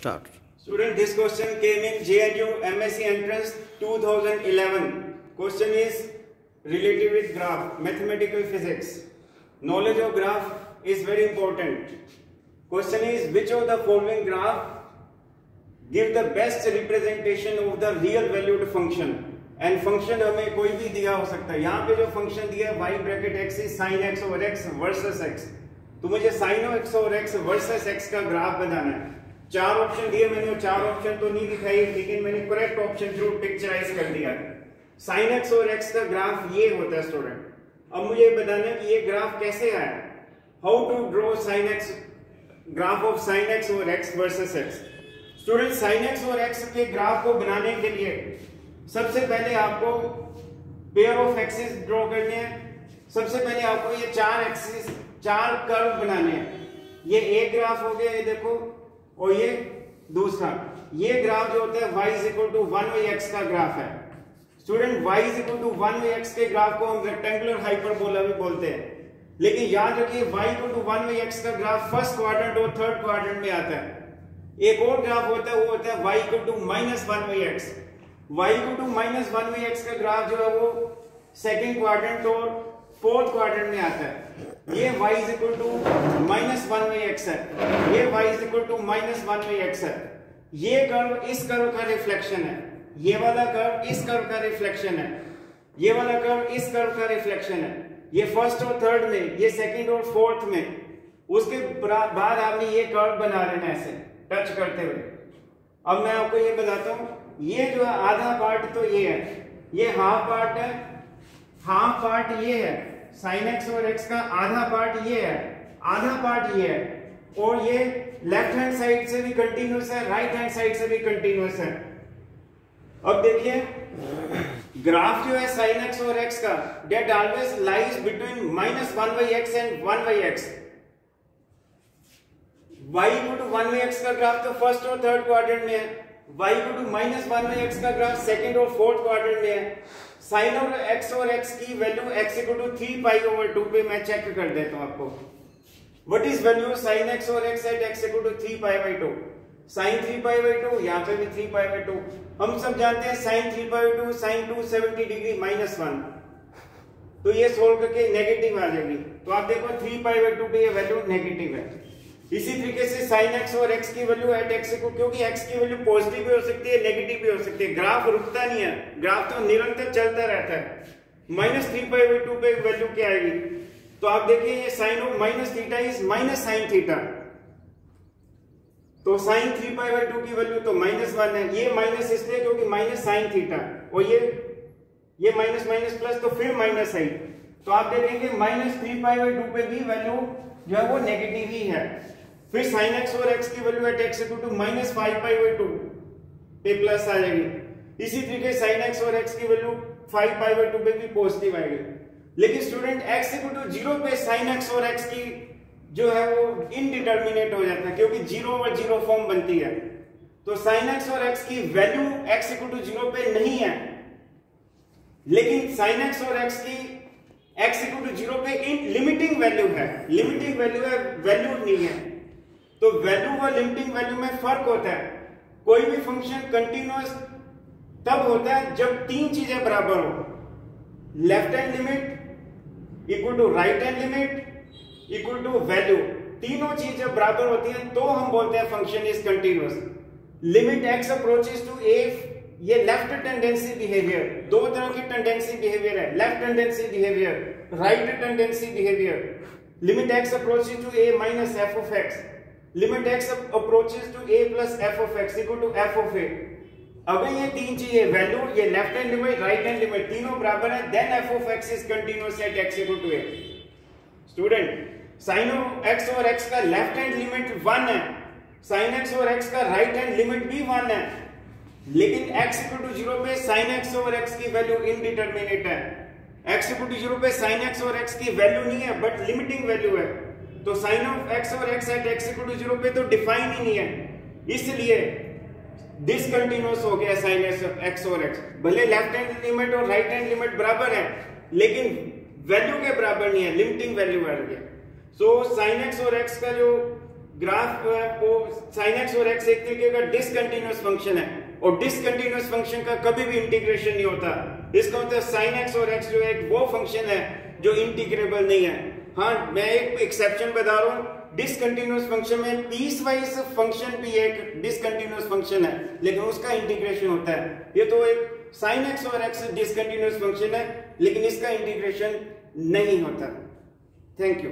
Start. Student, this question came in JNU MSc Entrance 2011. Question is related with graph, mathematical physics. Knowledge of graph is very important. Question is, which of the following graph give the best representation of the real valued function? And function हमें कोई भी दिया हो सकता है. यहाँ पे जो function दिया है y bracket x is sin x over x versus x. तो मुझे sin x over x versus x का ग्राफ बनाना है. चार ऑप्शन दिए मैंने, चार ऑप्शन तो नहीं दिखाई, लेकिन मैंने करेक्ट ऑप्शन जरूर पिक्चराइज कर दिया. sin x और x का ग्राफ ये होता है स्टूडेंट. अब मुझे बताना है कि ये ग्राफ कैसे आया. How to draw sin x, graph of sin x और x versus x. Student, sin x और x के ग्राफ को बनाने के लिए सबसे पहले आपको पेयर ऑफ एक्सिस ड्रॉ करने हैं. सबसे पहले आपको ये चार एक्सिस, चार कर्व बनाने हैं. ये एक ग्राफ हो गया, ये देखो, और ये दूसरा. ये ग्राफ जो होता है y is equal to 1/x का ग्राफ है. Student, y is equal to 1/x के ग्राफ को हम रेक्टेंगुलर हाइपरबोला भी बोलते हैं. लेकिन याद रखिए y इक्वल टू 1/x का ग्राफ फर्स्ट क्वाड्रेंट और थर्ड क्वाड्रेंट में आता है. एक और ग्राफ होता है, वो होता है y equal to -1/x. y equal to -1/x का ग्राफ जो है वो सेकंड क्वाड्रेंट और फोर्थ क्वाड्रेंट में आता है. ये y is equal to -1/x है, ये y is equal to -1/x है. ये कर्व इस कर्व का रिफ्लेक्शन है, ये वाला कर्व इस कर्व का रिफ्लेक्शन है, ये वाला कर्व इस कर्व का रिफ्लेक्शन है. ये फर्स्ट और थर्ड में, ये सेकंड और फोर्थ में. उसके बाद आपने ये कर्व बना लेना ऐसे टच करते हुए. अब मैं आपको ये बताता हूं, ये जो है आधा पार्ट तो ये है, ये हाफ पार्ट है, हाफ पार्ट ये है. sin x और x का आधा पार्ट ये है, आधा पार्ट ये है, और ये लेफ्ट हैंड साइड से भी कंटिन्यूअस है, राइट हैंड साइड से भी कंटिन्यूअस है. अब देखिए ग्राफ जो है sin x और x का, that always lies between -1/x and 1/x. y equal to 1/x का ग्राफ तो फर्स्ट और थर्ड क्वाड्रेंट में है, y इक्वल टू -1/x का ग्राफ सेकंड और फोर्थ क्वाड्रेंट में है. साइन ऑफ x और x की वैल्यू x इक्वल टू 3π/2 पे मैं चेक कर देता हूं आपको. What is value sin x और x at x equal to 3π/2? sin 3π/2, यहां पे भी 3π/2. हम सब जानते हैं sin 3π/2 sin 270 डिग्री -1. तो ये सोल्व करके नेगेटिव आ जाएगी. तो आप देखो 3π/2 पे ये वैल्यू नेगेटिव है. इसी तरीके से sin x और x की वैल्यू एट x को, क्योंकि x की वैल्यू पॉजिटिव भी हो सकती है, नेगेटिव भी हो सकती है. ग्राफ रुकता नहीं है, ग्राफ तो निरंतर चलता रहता है. -3π/2 पे वैल्यू क्या आएगी? तो आप देखिए ये sin ऑफ -θ इज -sin θ. तो sin 3π/2 की वैल्यू तो -1 है. ये माइनस इसलिए क्योंकि -sin θ, और ये माइनस माइनस प्लस, तो फिर माइनस आई. तो आप देखेंगे -3π/2 पे भी वैल्यू जो है वो नेगेटिव ही है. फिर sin x और x की value at x equal to -5π/2 पे प्लस आ जाएगी. इसी तरीके sin x और x की वैल्यू 5π/2 पे भी पॉजिटिव आएगी. लेकिन स्टूडेंट x इक्वल टू 0 पे sin x और x की जो है वो इनडिटर्मिनेट हो जाता है, क्योंकि 0 और 0 फॉर्म बनती है. तो sin x और x की वैल्यू x इक्वल टू 0 पे नहीं है, लेकिन sin x और x की x इक्वल टू 0 पे इन लिमिटिंग वैल्यू है. लिमिटिंग वैल्यू है, वैल्यू नहीं है. तो वैल्यू व लिमिटिंग वैल्यू में फर्क होता है. कोई भी फंक्शन कंटिन्यूअस तब होता है जब तीन चीजें बराबर हो. Left hand limit equal to right hand limit equal to value. तीनों चीजें बराबर होती हैं तो हम बोलते हैं function is continuous. Limit x approaches to a, ये लेफ्ट टेंडेंसी बिहेवियर. दो तरह की टेंडेंसी बिहेवियर है, left tendency behaviour, right tendency behaviour. Limit x approaches to a minus f of x, limit x approaches to a plus f of x equal to f of a. अगर ये तीन चीजें value, ये left hand limit, right hand limit तीनों बराबर है, then f of x is continuous at x equal to a. Student, sin of x और x का लेफ्ट हैंड लिमिट 1 है, sin x और x का राइट हैंड लिमिट भी 1 है, लेकिन x इक्वल टू 0 पे sin x और x की वैल्यू इनडिटरमिनेट है. x इक्वल टू 0 पे sin x और x की वैल्यू नहीं है, बट लिमिटिंग वैल्यू है. तो sin ऑफ x और x at x equal to 0 पे तो डिफाइन ही नहीं है, इसलिए डिसकंटिन्यूअस हो गया sin x और x. भले लेफ्ट हैंड लिमिट और राइट हैंड लिमिट बराबर है, लेकिन वैल्यू के बराबर नहीं है, लिमिटिंग वैल्यू है. सो sin x और x का जो ग्राफ को sin x और x एक तरीके का डिसकंटिन्यूअस फंक्शन है और डिसकंटिन्यूअस फंक्शन का कभी भी इंटीग्रेशन नहीं होता। इसका मतलब sin x और x जो है वो फंक्शन है जो इंटीग्रेबल नहीं है। हाँ, मैं एक एक्सेप्शन बता रहा हूँ, डिसकंटिन्यूअस फंक्शन में पीस वाइज फंक्शन भी एक डिसकंटिन्यूअस फंक्शन है लेकिन उसका इंटीग्रेशन होता है। ये तो एक sin x और x डिसकंटिन्यूअस फंक्शन है लेकिन इसका इंटीग्रेशन नहीं होता। Thank you.